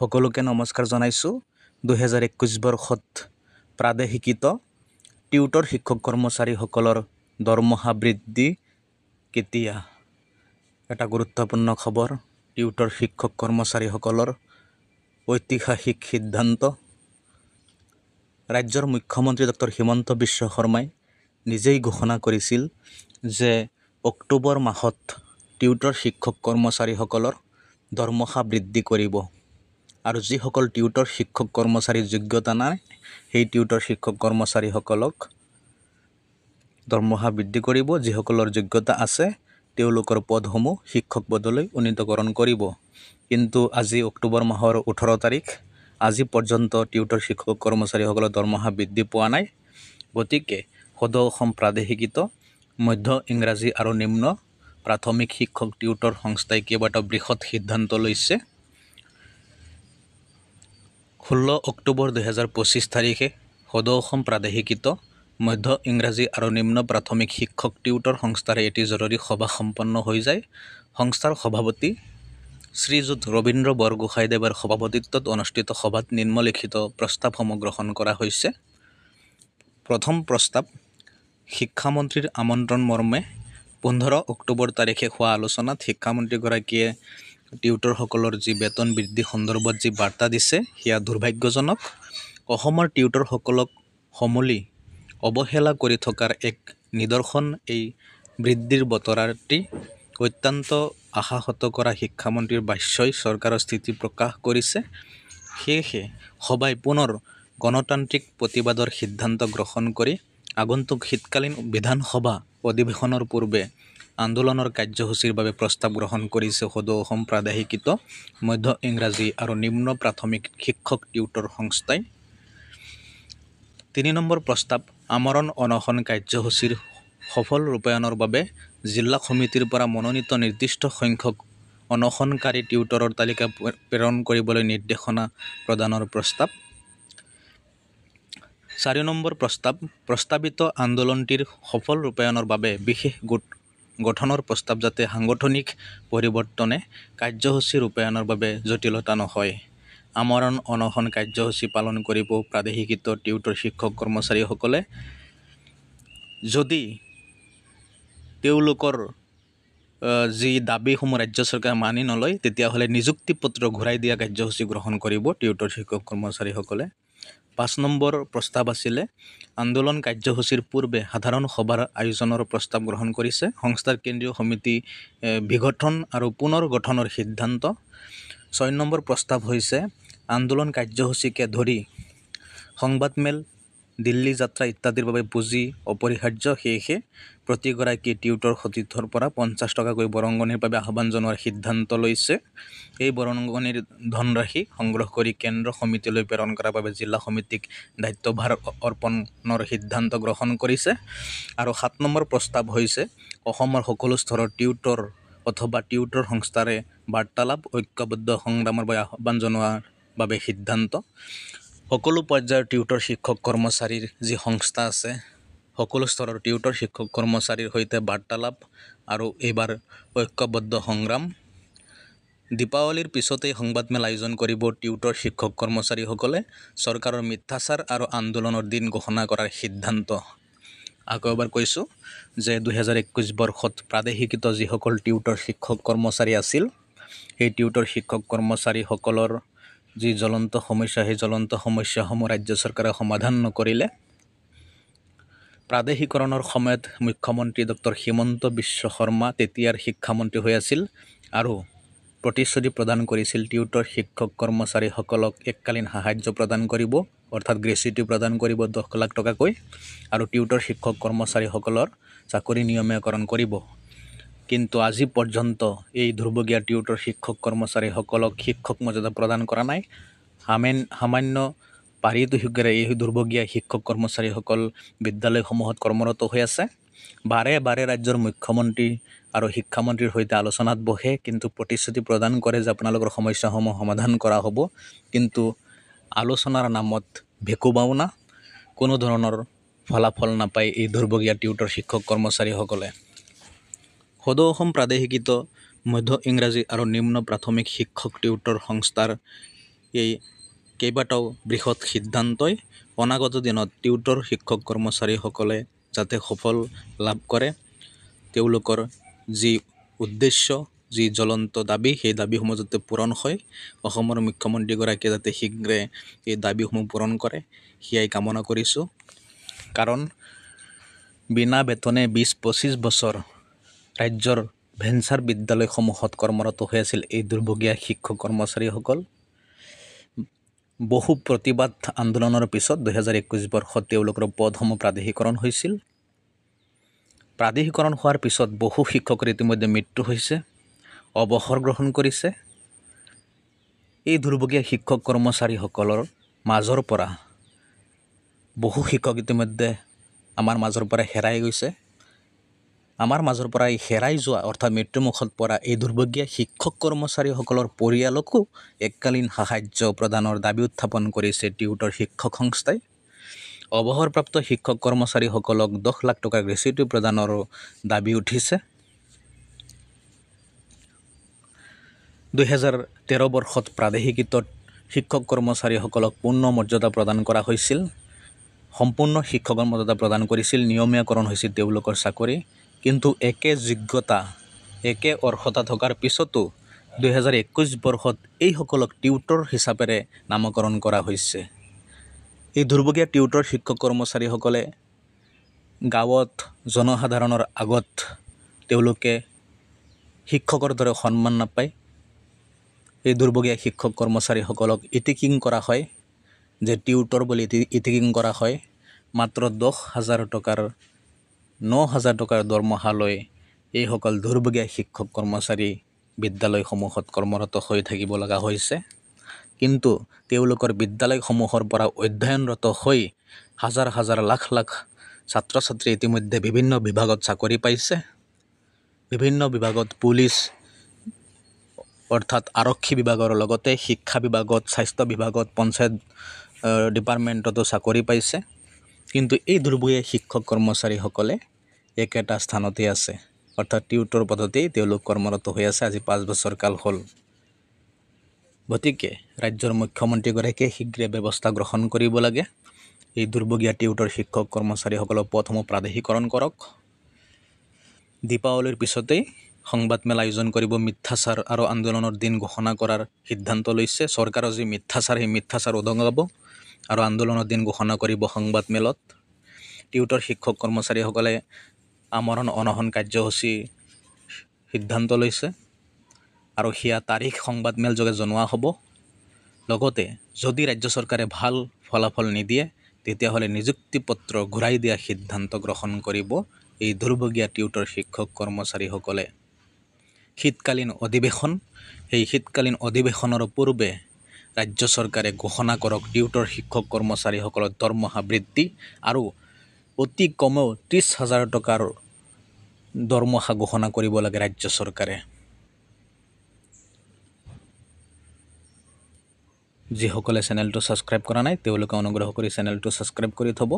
সকলোকে নমস্কাৰ জনাইছোঁ। 2021 বৰ্ষত প্ৰাদেশিকত টিউটৰ শিক্ষক কৰ্মচাৰীসকলৰ দৰমহা বৃদ্ধি কেতিয়া? এটা গুৰুত্বপূৰ্ণ খবৰ। টিউটৰ শিক্ষক কৰ্মচাৰীসকলৰ ঐতিহাসিক সিদ্ধান্ত। ৰাজ্যৰ মুখ্যমন্ত্ৰী ডক্টৰ হিমন্ত বিশ্ব শৰ্মাই নিজেই ঘোষণা কৰিছিল যে অক্টোবৰ মাহত টিউটৰ শিক্ষক কৰ্মচাৰীসকলৰ দৰমহা বৃদ্ধি কৰিব। আৰু যিসকল টিউটৰ শিক্ষক কৰ্মচাৰীৰ যোগ্যতা নাই সেই টিউটৰ শিক্ষক কৰ্মচাৰীসকলক দৰমহা বৃদ্ধি কৰিব। যিসকলৰ যোগ্যতা আছে তেওঁলোকৰ পদসমূহ শিক্ষক পদলৈ উন্নীতকৰণ কৰিব। কিন্তু আজি অক্টোবৰ মাহৰ 18 তাৰিখ, আজি পৰ্যন্ত টিউটৰ শিক্ষক কৰ্মচাৰীসকলৰ দৰমহা বৃদ্ধি পোৱা নাই। গতিকে সদৌ অসম প্ৰাদেশিকত মধ্য ইংৰাজী আৰু নিম্ন প্ৰাথমিক শিক্ষক টিউটৰ সংস্থাই কেইবাটাও বৃহৎ সিদ্ধান্ত লৈছে। 16 অক্টোবৰ 2025 তাৰিখে সদৌ অসম প্ৰাদেশিকত মধ্য ইংৰাজী আৰু নিম্ন প্ৰাথমিক শিক্ষক টিউটৰ সংস্থাৰ এটি জৰুৰী সভা সম্পন্ন হৈ যায়। সংস্থাৰ সভাপতি শ্ৰীযুত ৰবীন্দ্ৰ বৰগোহাঁইদেৱৰ সভাপতিত্বত অনুষ্ঠিত সভাত নিম্নলিখিত প্ৰস্তাৱসমূহ গ্ৰহণ কৰা হৈছে। প্ৰথম প্ৰস্তাৱ, শিক্ষামন্ত্ৰীৰ আমন্ত্ৰণ মৰ্মে 15 অক্টোবৰ তাৰিখে হোৱা আলোচনাত শিক্ষামন্ত্ৰীগৰাকীয়ে টিউটৰসকলৰ যি বেতন বৃদ্ধি সন্দৰ্ভত যি বাৰ্তা দিছে সেয়া দুৰ্ভাগ্যজনক। অসমৰ টিউটৰসকলক সমূলি অৱহেলা কৰি থকাৰ এক নিদৰ্শন এই বৃদ্ধিৰ বতৰাটি। অত্যন্ত আশাহত কৰা শিক্ষামন্ত্ৰীৰ ভাষ্যই চৰকাৰৰ স্থিতি প্ৰকাশ কৰিছে। সেয়েহে সভাই পুনৰ গণতান্ত্ৰিক প্ৰতিবাদৰ সিদ্ধান্ত গ্ৰহণ কৰি আগন্তুক শীতকালীন বিধানসভা অধিৱেশনৰ পূৰ্বে আন্দোলনৰ কাৰ্যসূচীৰ বাবে প্ৰস্তাৱ গ্ৰহণ কৰিছে সদৌ অসম প্ৰাদেশিকত মধ্য ইংৰাজী আৰু নিম্ন প্ৰাথমিক শিক্ষক টিউটৰ সংস্থাই। 3 নম্বৰ প্ৰস্তাৱ, আমৰণ অনশন কাৰ্যসূচীৰ সফল ৰূপায়ণৰ বাবে জিলা সমিতিৰ পৰা মনোনীত নিৰ্দিষ্ট সংখ্যক অনশনকাৰী টিউটৰৰ তালিকা প্ৰেৰণ কৰিবলৈ নিৰ্দেশনা প্ৰদানৰ প্ৰস্তাৱ। 4 নম্বৰ প্ৰস্তাৱ, প্ৰস্তাৱিত আন্দোলনটিৰ সফল ৰূপায়ণৰ বাবে বিশেষ গোট গঠনৰ প্ৰস্তাৱ যাতে সাংগঠনিক পৰিৱৰ্তনে কাৰ্যসূচী ৰূপায়ণৰ বাবে জটিলতা নহয়। আমৰণ অনশন কাৰ্যসূচী পালন কৰিব প্ৰাদেশিকত টিউটৰ শিক্ষক কৰ্মচাৰীসকলে। যদি তেওঁলোকৰ যি দাবীসমূহ ৰাজ্য চৰকাৰে মানি নলয় তেতিয়াহ'লে নিযুক্তি পত্ৰ ঘূৰাই দিয়া কাৰ্যসূচী গ্ৰহণ কৰিব টিউটৰ শিক্ষক কৰ্মচাৰীসকলে। 5 নম্বৰ প্ৰস্তাৱ আছিলে আন্দোলন কাৰ্যসূচীৰ পূৰ্বে সাধাৰণ সভাৰ আয়োজনৰ প্ৰস্তাৱ গ্ৰহণ কৰিছে সংস্থাৰ কেন্দ্ৰীয় সমিতি বিঘটন আৰু পুনৰ গঠনৰ সিদ্ধান্ত। 6 নম্বৰ প্ৰস্তাৱ হৈছে আন্দোলন কাৰ্যসূচীকে ধৰি সংবাদমেল, দিল্লী যাত্ৰা ইত্যাদিৰ বাবে পুঁজি অপৰিহাৰ্য। সেয়েহে প্ৰতিগৰাকী টিউটৰ সতীৰ্থৰ পৰা 50 টকাকৈ বৰঙণিৰ বাবে আহ্বান জনোৱাৰ সিদ্ধান্ত লৈছে। এই বৰঙণিৰ ধনৰাশি সংগ্ৰহ কৰি কেন্দ্ৰ সমিতিলৈ প্ৰেৰণ কৰাৰ বাবে জিলা সমিতিক দায়িত্বভাৰ অৰ্পণৰ সিদ্ধান্ত গ্ৰহণ কৰিছে। আৰু 7 নম্বৰ প্ৰস্তাৱ হৈছে অসমৰ সকলো স্তৰৰ টিউটৰ অথবা টিউটৰ সংস্থাৰে বাৰ্তালাপ ঐক্যবদ্ধ সংগ্ৰামৰ বাবে আহ্বান জনোৱাৰ বাবে সিদ্ধান্ত। সকলো পৰ্যায়ৰ টিউটৰ শিক্ষক কৰ্মচাৰীৰ যি সংস্থা আছে সকলো স্তৰৰ টিউটৰ শিক্ষক কৰ্মচাৰীৰ সৈতে বাৰ্তালাপ আৰু এইবাৰ ঐক্যবদ্ধ সংগ্ৰাম। দীপাৱলীৰ পিছতেই সংবাদমেল আয়োজন কৰিব টিউটৰ শিক্ষক কৰ্মচাৰীসকলে। চৰকাৰৰ মিথ্যাচাৰ আৰু আন্দোলনৰ দিন ঘোষণা কৰাৰ সিদ্ধান্ত। আকৌ এবাৰ কৈছোঁ যে 2021 বৰ্ষত প্ৰাদেশিকত যিসকল টিউটৰ শিক্ষক কৰ্মচাৰী আছিল সেই টিউটৰ শিক্ষক কৰ্মচাৰীসকলৰ যি জ্বলন্ত সমস্যা সেই জ্বলন্ত সমস্যাসমূহ ৰাজ্য চৰকাৰে সমাধান নকৰিলে। প্ৰাদেশিকৰণৰ সময়ত মুখ্যমন্ত্ৰী ডক্টৰ হিমন্ত বিশ্ব শৰ্মা তেতিয়াৰ শিক্ষামন্ত্ৰী হৈ আছিল আৰু প্ৰতিশ্ৰুতি প্ৰদান কৰিছিল টিউটৰ শিক্ষক কৰ্মচাৰীসকলক এককালীন সাহায্য প্ৰদান কৰিব অৰ্থাৎ গ্ৰেচুইটি প্ৰদান কৰিব 10 লাখ টকাকৈ আৰু টিউটৰ শিক্ষক কৰ্মচাৰীসকলৰ চাকৰি নিয়মীয়াকৰণ কৰিব। কিন্তু আজি পৰ্যন্ত এই দুৰ্ভগীয়া টিউটৰ শিক্ষক কৰ্মচাৰীসকলক শিক্ষক মৰ্যাদা প্ৰদান কৰা নাই। সামান্য পাৰিতোষিকেৰে এই দুৰ্ভগীয়া শিক্ষক কৰ্মচাৰীসকল বিদ্যালয়সমূহত কৰ্মৰত হৈ আছে। বাৰে বাৰে ৰাজ্যৰ মুখ্যমন্ত্ৰী আৰু শিক্ষামন্ত্ৰীৰ সৈতে আলোচনাত বহে কিন্তু প্ৰতিশ্ৰুতি প্ৰদান কৰে যে আপোনালোকৰ সমস্যাসমূহ সমাধান কৰা হ'ব। কিন্তু আলোচনাৰ নামত ভেকুবাওনা, কোনো ধৰণৰ ফলাফল নাপায় এই দুৰ্ভগীয়া টিউটৰ শিক্ষক কৰ্মচাৰীসকলে। সদৌ অসম প্ৰাদেশিকত মধ্য ইংৰাজী আৰু নিম্ন প্ৰাথমিক শিক্ষক টিউটৰ সংস্থাৰ এই কেইবাটাও বৃহৎ সিদ্ধান্তই অনাগত দিনত টিউটৰ শিক্ষক কৰ্মচাৰীসকলে যাতে সফল লাভ কৰে, তেওঁলোকৰ যি উদ্দেশ্য, যি জ্বলন্ত দাবী, সেই দাবীসমূহ যাতে পূৰণ হয়, অসমৰ মুখ্যমন্ত্ৰীগৰাকীয়ে যাতে শীঘ্ৰে এই দাবীসমূহ পূৰণ কৰে, সেয়াই কামনা কৰিছোঁ। কাৰণ বিনা বেতনে 20-25 বছৰ ৰাজ্যৰ ভেঞ্চাৰ বিদ্যালয়সমূহত কৰ্মৰত হৈ আছিল এই দুৰ্ভগীয়া শিক্ষক কৰ্মচাৰীসকল। বহু প্ৰতিবাদ আন্দোলনৰ পিছত 2021 বৰ্ষত তেওঁলোকৰ পদসমূহ প্ৰাদেশিকৰণ হৈছিল। প্ৰাদেশিকৰণ হোৱাৰ পিছত বহু শিক্ষকৰ ইতিমধ্যে মৃত্যু হৈছে, অৱসৰ গ্ৰহণ কৰিছে। এই দুৰ্ভগীয়া শিক্ষক কৰ্মচাৰীসকলৰ মাজৰ পৰা বহু শিক্ষক ইতিমধ্যে আমাৰ মাজৰ পৰা হেৰাই গৈছে। আমাৰ মাজৰ পৰা এই হেৰাই যোৱা অৰ্থাৎ মৃত্যুমুখত পৰা এই দুৰ্ভগীয়া শিক্ষক কৰ্মচাৰীসকলৰ পৰিয়ালকো এককালীন সাহায্য প্ৰদানৰ দাবী উত্থাপন কৰিছে টিউটৰ শিক্ষক সংস্থাই। অৱসৰপ্ৰাপ্ত শিক্ষক কৰ্মচাৰীসকলক 10 লাখ টকাৰ গ্ৰেচুইটি প্ৰদানৰো দাবী উঠিছে। 2013 বৰ্ষত প্ৰাদেশিকৃত শিক্ষক কৰ্মচাৰীসকলক পূৰ্ণ মৰ্যাদা প্ৰদান কৰা হৈছিল, সম্পূৰ্ণ শিক্ষকৰ মৰ্যাদা প্ৰদান কৰিছিল, নিয়মীয়াকৰণ হৈছিল তেওঁলোকৰ চাকৰি। কিন্তু একে যোগ্যতা, একে অৰ্হতা থকাৰ পিছতো 2021 বৰ্ষত এইসকলক টিউটৰ হিচাপেৰে নামকৰণ কৰা হৈছে। এই দুৰ্ভগীয়া টিউটৰ শিক্ষক কৰ্মচাৰীসকলে গাঁৱত জনসাধাৰণৰ আগত তেওঁলোকে শিক্ষকৰ দৰে সন্মান নাপায়। এই দুৰ্ভগীয়া শিক্ষক কৰ্মচাৰীসকলক ইটিকিং কৰা হয়, যে টিউটৰ বুলি ইটিকিং কৰা হয়। মাত্ৰ 10,000 টকাৰ 9,000 টকাৰ দৰমহালৈ এইসকল দুৰ্ভগীয়া শিক্ষক কৰ্মচাৰী বিদ্যালয়সমূহত কৰ্মৰত হৈ থাকিব লগা হৈছে। কিন্তু তেওঁলোকৰ বিদ্যালয়সমূহৰ পৰা অধ্যয়নৰত হৈ হাজাৰ হাজাৰ লাখ লাখ ছাত্ৰ ছাত্ৰী ইতিমধ্যে বিভিন্ন বিভাগত চাকৰি পাইছে। বিভিন্ন বিভাগত পুলিচ অৰ্থাৎ আৰক্ষী বিভাগৰ লগতে শিক্ষা বিভাগত, স্বাস্থ্য বিভাগত, পঞ্চায়ত ডিপাৰ্টমেণ্টতো চাকৰি পাইছে। কিন্তু এই দুৰ্ভগীয়া শিক্ষক কৰ্মচাৰীসকলে একেটা স্থানতে আছে, অৰ্থাৎ টিউটৰ পদতেই তেওঁলোক কৰ্মৰত হৈ আছে আজি 5 বছৰ কাল হ'ল। গতিকে ৰাজ্যৰ মুখ্যমন্ত্ৰীগৰাকীয়ে শীঘ্ৰে ব্যৱস্থা গ্ৰহণ কৰিব লাগে। এই দুৰ্ভগীয়া টিউটৰ শিক্ষক কৰ্মচাৰীসকলৰ পদসমূহ প্ৰাদেশিকৰণ কৰক। দীপাৱলীৰ পিছতেই সংবাদমেল আয়োজন কৰিব, মিথ্যাচাৰ আৰু আন্দোলনৰ দিন ঘোষণা কৰাৰ সিদ্ধান্ত লৈছে চৰকাৰৰ। যি মিথ্যাচাৰ, সেই মিথ্যাচাৰ উদঙাব আৰু আন্দোলনৰ দিন ঘোষণা কৰিব সংবাদমেলত। টিউটৰ শিক্ষক কৰ্মচাৰীসকলে আমৰণ অনশন কাৰ্যসূচী সিদ্ধান্ত লৈছে আৰু সেয়া তাৰিখ সংবাদমেল যোগে জনোৱা হ'ব। লগতে যদি ৰাজ্য চৰকাৰে ভাল ফলাফল নিদিয়ে, তেতিয়াহ'লে নিযুক্তি পত্ৰ ঘূৰাই দিয়া সিদ্ধান্ত গ্ৰহণ কৰিব এই দুৰ্ভগীয়া টিউটৰ শিক্ষক কৰ্মচাৰীসকলে। শীতকালীন অধিৱেশন, সেই শীতকালীন অধিৱেশনৰ পূৰ্বে ৰাজ্য চৰকাৰে ঘোষণা কৰক টিউটৰ শিক্ষক কৰ্মচাৰীসকলৰ দৰমহা বৃদ্ধি আৰু অতি কমেও 30,000 টকাৰ দৰমহা ঘোষণা কৰিব লাগে ৰাজ্য চৰকাৰে। যিসকলে চেনেলটো ছাবস্ক্ৰাইব কৰা নাই তেওঁলোকে অনুগ্ৰহ কৰি চেনেলটো ছাবস্ক্ৰাইব কৰি থ'ব।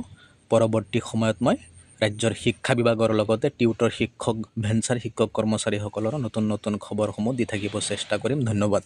পৰৱৰ্তী সময়ত মই ৰাজ্যৰ শিক্ষা বিভাগৰ লগতে টিউটৰ শিক্ষক, ভেঞ্চাৰ শিক্ষক কৰ্মচাৰীসকলৰ নতুন নতুন খবৰসমূহ দি থাকিব চেষ্টা কৰিম। ধন্যবাদ।